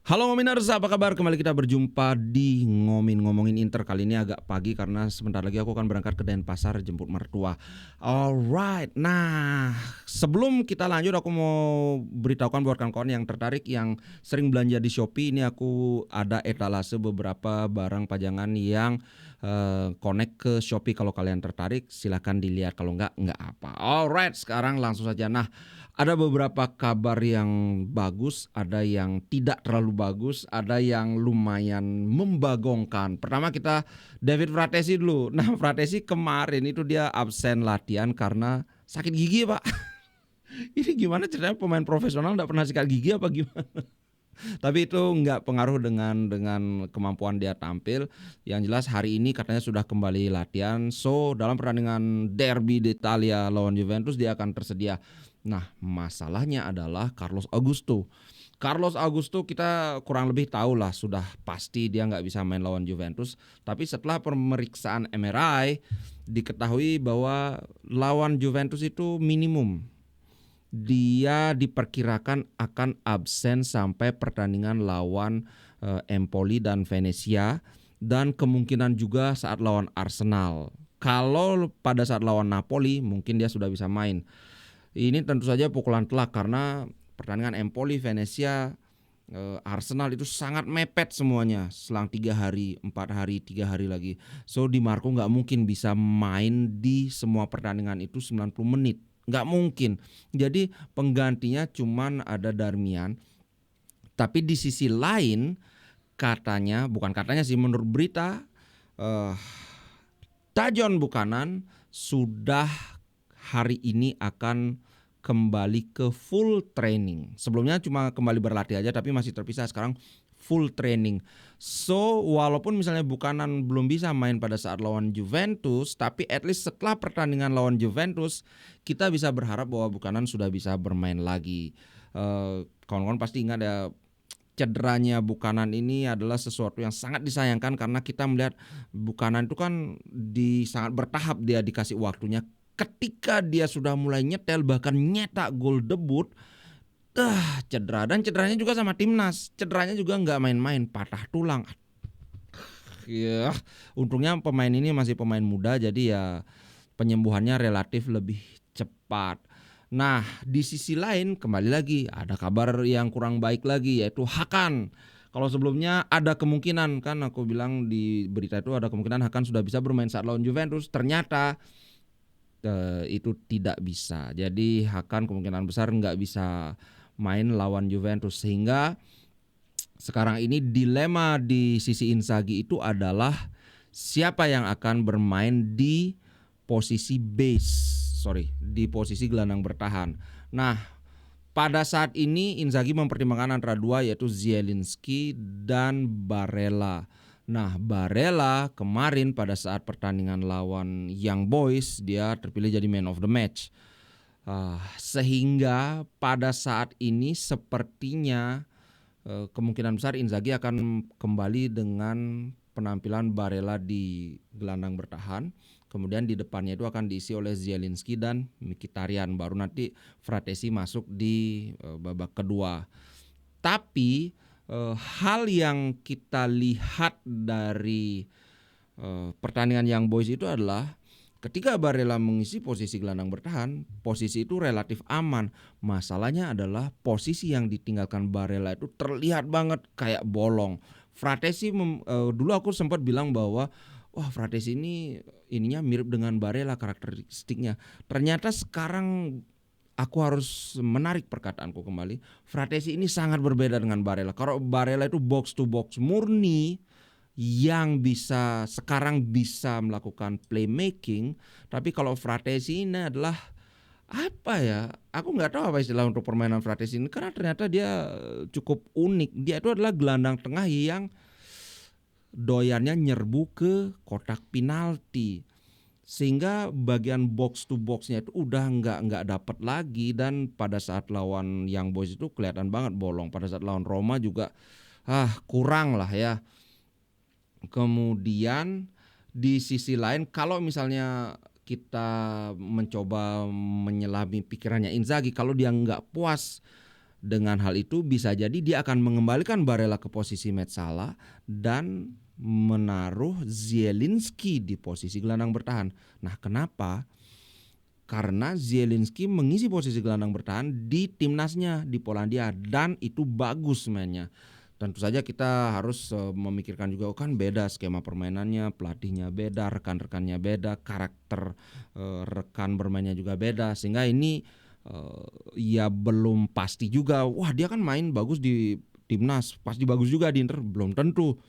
Halo Ngominers, apa kabar? Kembali kita berjumpa di Ngomongin Inter. Kali ini agak pagi karena sebentar lagi aku akan berangkat ke Denpasar jemput mertua. Alright, nah sebelum kita lanjut aku mau beritahukan buat kawan-kawan yang tertarik yang sering belanja di Shopee. Ini aku ada etalase beberapa barang pajangan yang connect ke Shopee. Kalau kalian tertarik silahkan dilihat, kalau enggak apa. Alright, sekarang langsung saja. Nah, ada beberapa kabar yang bagus, ada yang tidak terlalu bagus, ada yang lumayan membagongkan. Pertama kita David Fratesi dulu. Nah, Fratesi kemarin itu dia absen latihan karena sakit gigi, Pak. Ini gimana ceritanya, pemain profesional nggak pernah sikat gigi apa gimana? Tapi itu nggak pengaruh dengan kemampuan dia tampil. Yang jelas hari ini katanya sudah kembali latihan. So dalam pertandingan Derby d'Italia lawan Juventus dia akan tersedia. Nah masalahnya adalah Carlos Augusto. Carlos Augusto kita kurang lebih tahu lah, sudah pasti dia nggak bisa main lawan Juventus. Tapi setelah pemeriksaan MRI diketahui bahwa lawan Juventus itu minimum dia diperkirakan akan absen sampai pertandingan lawan Empoli dan Venezia, dan kemungkinan juga saat lawan Arsenal. Kalau pada saat lawan Napoli mungkin dia sudah bisa main. Ini tentu saja pukulan telak karena pertandingan Empoli, Venezia, Arsenal itu sangat mepet semuanya, selang 3 hari, 4 hari, 3 hari lagi. So Di Marco nggak mungkin bisa main di semua pertandingan itu 90 menit. Nggak mungkin. Jadi penggantinya cuman ada Darmian. Tapi di sisi lain katanya, bukan katanya sih, menurut berita Tajon Buchanan sudah hari ini akan kembali ke full training. Sebelumnya cuma kembali berlatih aja tapi masih terpisah, sekarang full training. So walaupun misalnya Buchanan belum bisa main pada saat lawan Juventus, tapi at least setelah pertandingan lawan Juventus kita bisa berharap bahwa Buchanan sudah bisa bermain lagi. Kawan-kawan pasti ingat ya, cederanya Buchanan ini adalah sesuatu yang sangat disayangkan karena kita melihat Buchanan itu kan sangat bertahap dia dikasih waktunya. Ketika dia sudah mulai nyetel bahkan nyetak gol debut, cedera, dan cederanya juga sama timnas. Cederanya juga nggak main-main, patah tulang. Ya, untungnya pemain ini masih pemain muda, jadi ya penyembuhannya relatif lebih cepat. Nah, di sisi lain kembali lagi ada kabar yang kurang baik lagi, yaitu Hakan. Kalau sebelumnya ada kemungkinan, kan aku bilang di berita itu ada kemungkinan Hakan sudah bisa bermain saat lawan Juventus, ternyata itu tidak bisa. Jadi Hakan kemungkinan besar nggak bisa main lawan Juventus, sehingga sekarang ini dilema di sisi Inzaghi itu adalah siapa yang akan bermain di posisi di posisi gelandang bertahan. Nah, pada saat ini Inzaghi mempertimbangkan antara dua, yaitu Zielinski dan Barella. Nah, Barella kemarin pada saat pertandingan lawan Young Boys dia terpilih jadi man of the match. Sehingga pada saat ini sepertinya kemungkinan besar Inzaghi akan kembali dengan penampilan Barella di gelandang bertahan. Kemudian di depannya itu akan diisi oleh Zielinski dan Mkhitaryan. Baru nanti Fratesi masuk di babak kedua. Tapi hal yang kita lihat dari pertandingan Young Boys itu adalah ketika Barella mengisi posisi gelandang bertahan, posisi itu relatif aman. Masalahnya adalah posisi yang ditinggalkan Barella itu terlihat banget kayak bolong. Fratesi dulu aku sempat bilang bahwa wah, Fratesi ini ininya mirip dengan Barella karakteristiknya. Ternyata sekarang aku harus menarik perkataanku kembali. Fratesi ini sangat berbeda dengan Barella. Kalau Barella itu box to box murni yang sekarang bisa melakukan playmaking, tapi kalau Fratesi ini adalah apa ya? Aku nggak tahu apa istilah untuk permainan Fratesi ini karena ternyata dia cukup unik. Dia itu adalah gelandang tengah yang doyannya nyerbu ke kotak penalti, sehingga bagian box to boxnya itu udah nggak dapat lagi. Dan pada saat lawan Young Boys itu kelihatan banget bolong. Pada saat lawan Roma juga kurang lah ya. Kemudian di sisi lain kalau misalnya kita mencoba menyelami pikirannya Inzaghi, kalau dia nggak puas Dengan hal itu bisa jadi dia akan mengembalikan Barella ke posisi Mezzala dan menaruh Zielinski di posisi gelandang bertahan. Nah, kenapa? Karena Zielinski mengisi posisi gelandang bertahan di timnasnya di Polandia dan itu bagus mainnya. Tentu saja kita harus memikirkan juga kan beda skema permainannya, pelatihnya beda, rekan-rekannya beda, karakter rekan bermainnya juga beda, sehingga ini ya belum pasti juga. Wah, dia kan main bagus di timnas, pasti bagus juga di Inter, belum tentu.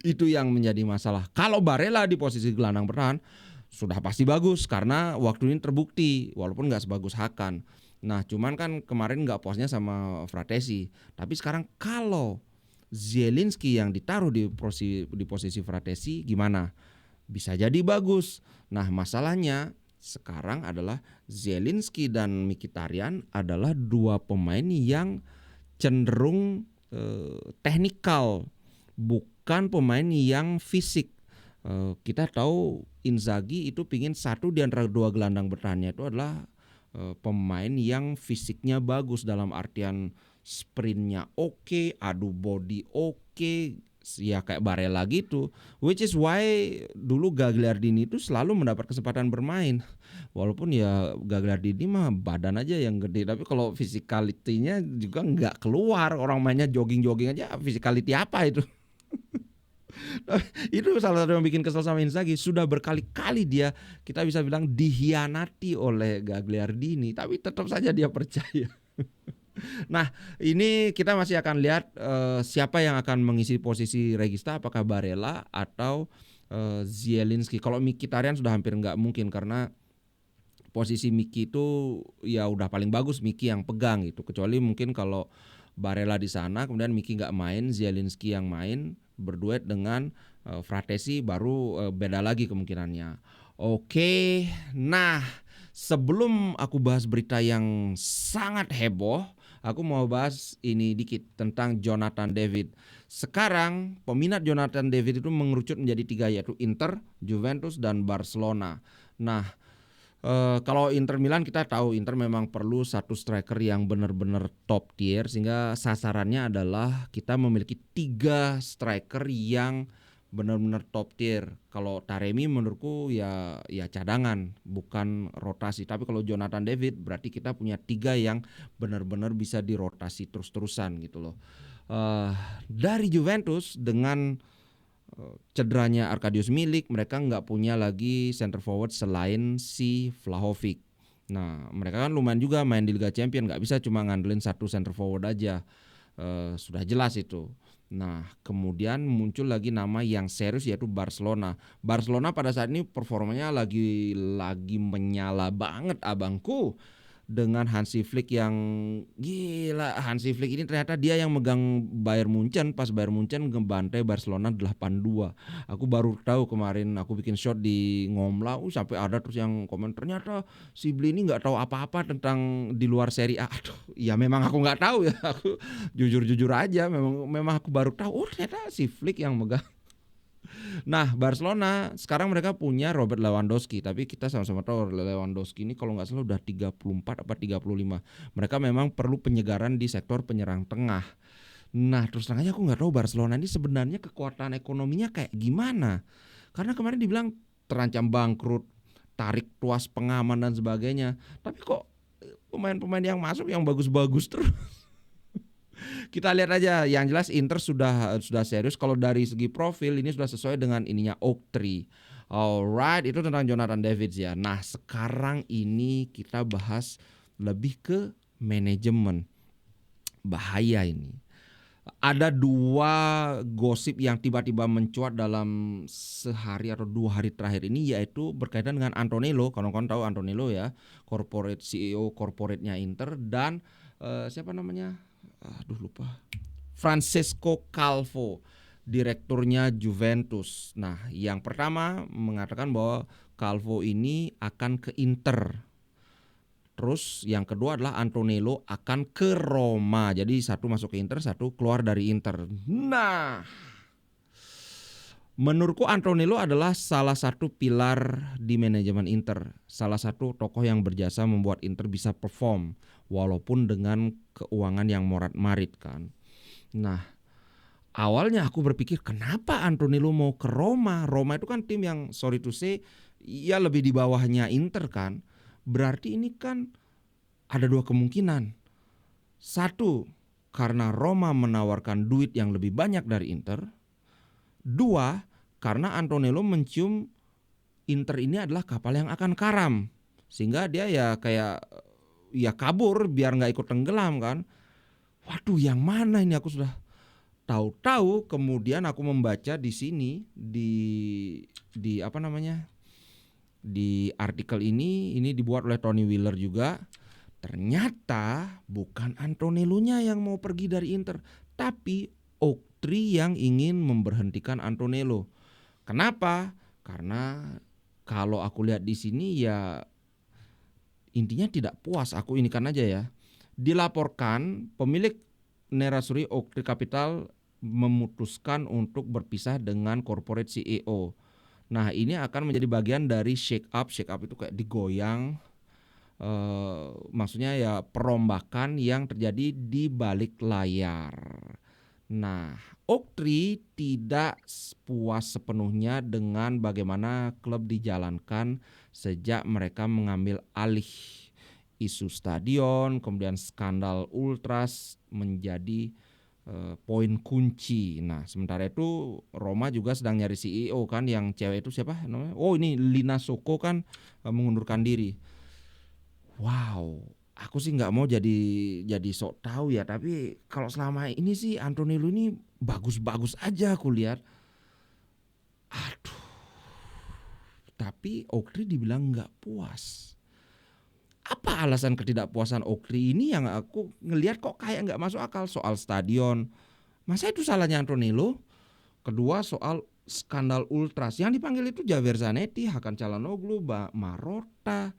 Itu yang menjadi masalah. Kalau Barella di posisi gelandang bertahan sudah pasti bagus karena waktu ini terbukti walaupun nggak sebagus Hakan. Nah, cuman kan kemarin nggak puasnya sama Fratesi. Tapi sekarang kalau Zielinski yang ditaruh di posisi Fratesi gimana? Bisa jadi bagus. Nah, masalahnya sekarang adalah Zielinski dan Mkhitaryan adalah dua pemain yang cenderung teknikal, bukan pemain yang fisik. Kita tahu Inzaghi itu pingin satu di antara dua gelandang bertahannya itu adalah pemain yang fisiknya bagus, dalam artian sprintnya oke, adu body oke, ya kayak Barella gitu. Which is why dulu Gagliardini itu selalu mendapat kesempatan bermain. Walaupun ya Gagliardini mah badan aja yang gede, tapi kalau physicality-nya juga nggak keluar. Orang mainnya jogging-jogging aja, physicality apa itu? Itu salah satu yang bikin kesel sama Inzaghi. Sudah berkali-kali dia, kita bisa bilang, dihianati oleh Gagliardini, tapi tetap saja dia percaya. Nah, ini kita masih akan lihat siapa yang akan mengisi posisi Regista, apakah Barella atau Zielinski. Kalau Mkhitaryan sudah hampir nggak mungkin karena posisi Miki itu ya udah paling bagus Miki yang pegang gitu. Kecuali mungkin kalau Barella di sana kemudian Miki nggak main, Zielinski yang main berduet dengan Fratesi, baru beda lagi kemungkinannya. Oke, nah sebelum aku bahas berita yang sangat heboh, aku mau bahas ini dikit tentang Jonathan David. Sekarang peminat Jonathan David itu mengerucut menjadi 3, yaitu Inter, Juventus, dan Barcelona. Nah, kalau Inter Milan kita tahu Inter memang perlu satu striker yang benar-benar top tier, sehingga sasarannya adalah kita memiliki 3 striker yang benar-benar top tier. Kalau Taremi menurutku ya cadangan, bukan rotasi. Tapi kalau Jonathan David berarti kita punya 3 yang benar-benar bisa dirotasi terus-terusan gitu loh. Dari Juventus dengan cederanya Arkadiusz Milik, mereka nggak punya lagi center forward selain si Vlahovic. Nah, mereka kan lumayan juga main di Liga Champions, nggak bisa cuma ngandelin satu center forward aja. Sudah jelas itu. Nah, kemudian muncul lagi nama yang serius yaitu Barcelona. Barcelona pada saat ini performanya lagi menyala banget abangku. Dengan Hansi Flick yang gila. Hansi Flick ini ternyata dia yang megang Bayern Munchen pas Bayern Munchen ngebantai Barcelona 8-2. Aku baru tahu kemarin, aku bikin shot di Ngomla, sampai ada terus yang komen ternyata si Bli ini nggak tahu apa-apa tentang di luar Serie A. Aduh, ya memang aku nggak tahu ya. Aku jujur aja, memang aku baru tahu. Oh, ternyata si Flick yang megang. Nah, Barcelona sekarang mereka punya Robert Lewandowski, tapi kita sama-sama tahu Lewandowski ini kalau nggak salah udah 34 apa 35. Mereka memang perlu penyegaran di sektor penyerang tengah. Nah, terus terang aja aku nggak tahu Barcelona ini sebenarnya kekuatan ekonominya kayak gimana. Karena kemarin dibilang terancam bangkrut, tarik tuas pengaman dan sebagainya. Tapi kok pemain-pemain yang masuk yang bagus-bagus terus. Kita lihat aja, yang jelas Inter sudah serius. Kalau dari segi profil ini sudah sesuai dengan ininya Oak Tree. Alright, itu tentang Jonathan David ya. Nah, sekarang ini kita bahas lebih ke manajemen. Bahaya ini. Ada 2 gosip yang tiba-tiba mencuat dalam sehari atau 2 hari terakhir ini, yaitu berkaitan dengan Antonello. Kawan-kawan tahu Antonello ya, corporate CEO corporate-nya Inter, dan siapa namanya? Aduh lupa. Francesco Calvo, direkturnya Juventus. Nah, yang pertama mengatakan bahwa Calvo ini akan ke Inter. Terus yang kedua adalah Antonello akan ke Roma. Jadi satu masuk ke Inter, satu keluar dari Inter. Nah, menurutku Antonello adalah salah satu pilar di manajemen Inter. Salah satu tokoh yang berjasa membuat Inter bisa perform. walaupun dengan keuangan yang morat-marit kan. Nah, awalnya aku berpikir kenapa Antonello mau ke Roma? Roma itu kan tim yang sorry to say ya lebih di bawahnya Inter kan. Berarti ini kan ada dua kemungkinan. Satu, karena Roma menawarkan duit yang lebih banyak dari Inter. Dua, karena Antonello mencium Inter ini adalah kapal yang akan karam. Sehingga dia ya kayak ya kabur biar nggak ikut tenggelam kan. Waduh, yang mana ini aku sudah tahu-tahu kemudian aku membaca di sini di apa namanya? Di artikel ini dibuat oleh Tony Wheeler juga. Ternyata bukan Antonello-nya yang mau pergi dari Inter, tapi Oaktri yang ingin memberhentikan Antonello. Kenapa? Karena kalau aku lihat di sini ya intinya tidak puas. Aku ini kan aja ya. Dilaporkan pemilik Nerazzurri Oaktri Capital memutuskan untuk berpisah dengan corporate CEO. Nah, ini akan menjadi bagian dari shake up. Shake up itu kayak digoyang. Maksudnya ya perombakan yang terjadi di balik layar. Nah, Oaktri tidak puas sepenuhnya dengan bagaimana klub dijalankan sejak mereka mengambil alih. Isu stadion, kemudian skandal ultras menjadi poin kunci. Nah, sementara itu Roma juga sedang nyari CEO kan, yang cewek itu siapa namanya? Oh, ini Lina Soko kan mengundurkan diri. Wow, aku sih nggak mau jadi sok tahu ya, tapi kalau selama ini sih Antonello ini bagus-bagus aja aku lihat. Aduh, tapi Oaktri dibilang nggak puas. Apa alasan ketidakpuasan Oaktri ini yang aku ngelihat kok kayak nggak masuk akal? Soal stadion, masa itu salahnya Antonello? Kedua soal skandal ultras, yang dipanggil itu Javier Zanetti, Hakan Calhanoglu, Marotta.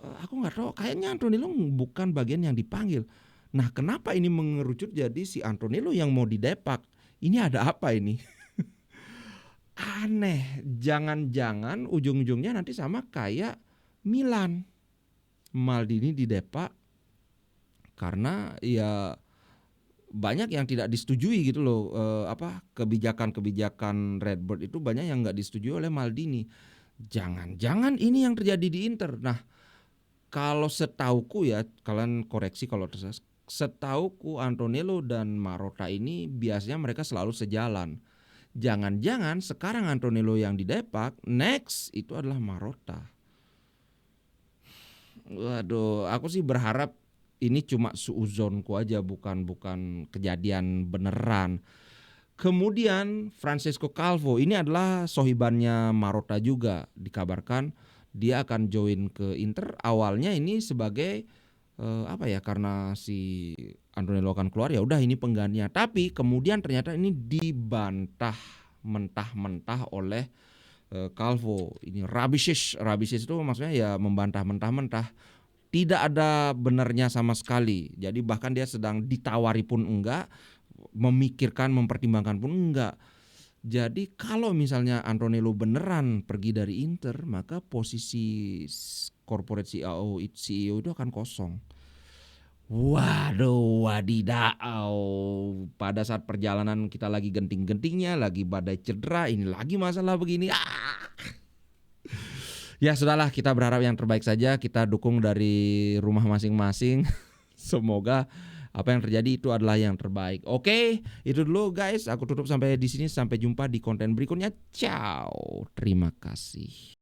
Aku nggak tahu, kayaknya Antonello bukan bagian yang dipanggil. Nah, kenapa ini mengerucut jadi si Antonello yang mau didepak? Ini ada apa ini? Aneh, jangan-jangan ujung-ujungnya nanti sama kayak Milan. Maldini didepak karena ya banyak yang tidak disetujui gitu loh, kebijakan-kebijakan Redbird itu banyak yang nggak disetujui oleh Maldini. Jangan-jangan ini yang terjadi di Inter. Nah, kalau setauku ya, kalian koreksi kalau tersesat. Setauku Antonello dan Marotta ini biasanya mereka selalu sejalan. Jangan-jangan sekarang Antonello yang didepak, next itu adalah Marotta. Waduh, aku sih berharap ini cuma suuzonku aja, bukan kejadian beneran. Kemudian Francesco Calvo ini adalah sohibannya Marotta juga, dikabarkan dia akan join ke Inter. Awalnya ini sebagai karena si Antonello akan keluar, ya udah ini penggantinya. Tapi kemudian ternyata ini dibantah mentah-mentah oleh Calvo. Ini rubbish itu maksudnya ya membantah mentah-mentah. Tidak ada benarnya sama sekali. Jadi bahkan dia sedang ditawari pun enggak, memikirkan, mempertimbangkan pun enggak. Jadi kalau misalnya Antonello beneran pergi dari Inter, maka posisi corporate CEO itu akan kosong. Waduh, wadidaw. Pada saat perjalanan kita lagi genting-gentingnya, lagi badai cedera, ini lagi masalah begini. Ya sudahlah, kita berharap yang terbaik saja. Kita dukung dari rumah masing-masing. Semoga apa yang terjadi itu adalah yang terbaik. Oke, itu dulu guys. Aku tutup sampai di sini. Sampai jumpa di konten berikutnya. Ciao. Terima kasih.